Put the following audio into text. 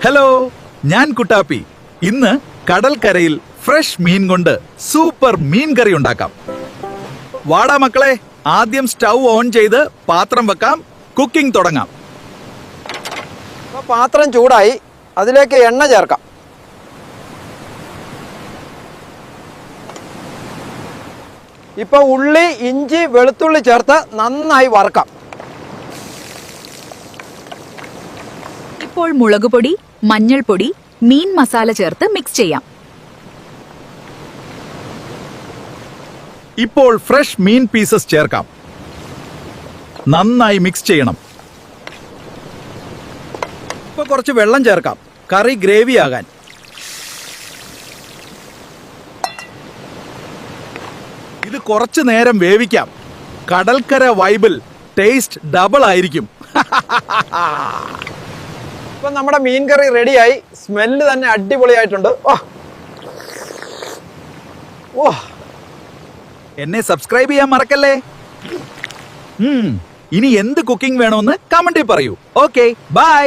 Hello, ഞാൻ കുട്ടാപ്പി. ഇന്ന് കടൽക്കരയിൽ fresh മീൻ കൊണ്ട് സൂപ്പർ മീൻ കറി ഉണ്ടാക്കാം. വാടാ മക്കളെ, ആദ്യം സ്റ്റൗ ഓൺ ചെയ്ത് പാത്രം വെക്കാം. കുക്കിംഗ് തുടങ്ങാം. പാത്രം ചൂടായി, അതിലേക്ക് എണ്ണ ചേർക്കാം. ഇപ്പൊ ഉള്ളി, ഇഞ്ചി, വെളുത്തുള്ളി ചേർത്ത് നന്നായി വറുക്കാം. ഇപ്പോൾ മുളകുപൊടി, മഞ്ഞൾപ്പൊടി, മീൻ മസാല ചേർത്ത് മിക്സ് ചെയ്യാം. ഇപ്പോൾ ഫ്രഷ് മീൻ പീസസ് ചേർക്കാം. നന്നായി മിക്സ് ചെയ്യണം. ഇപ്പൊ കുറച്ച് വെള്ളം ചേർക്കാം, കറി ഗ്രേവി ആകാൻ. ഇത് കുറച്ചു നേരം വേവിക്കാം. കടൽക്കര വൈബിൽ ടേസ്റ്റ് ഡബിൾ ആയിരിക്കും. ഇപ്പൊ നമ്മുടെ മീൻ കറി റെഡിയായി. സ്മെല്ല് തന്നെ അടിപൊളിയായിട്ടുണ്ട്. എന്നെ സബ്സ്ക്രൈബ് ചെയ്യാൻ മറക്കല്ലേ. ഇനി എന്ത് കുക്കിംഗ് വേണമെന്ന് കമന്റിൽ പറയൂ. Okay, by.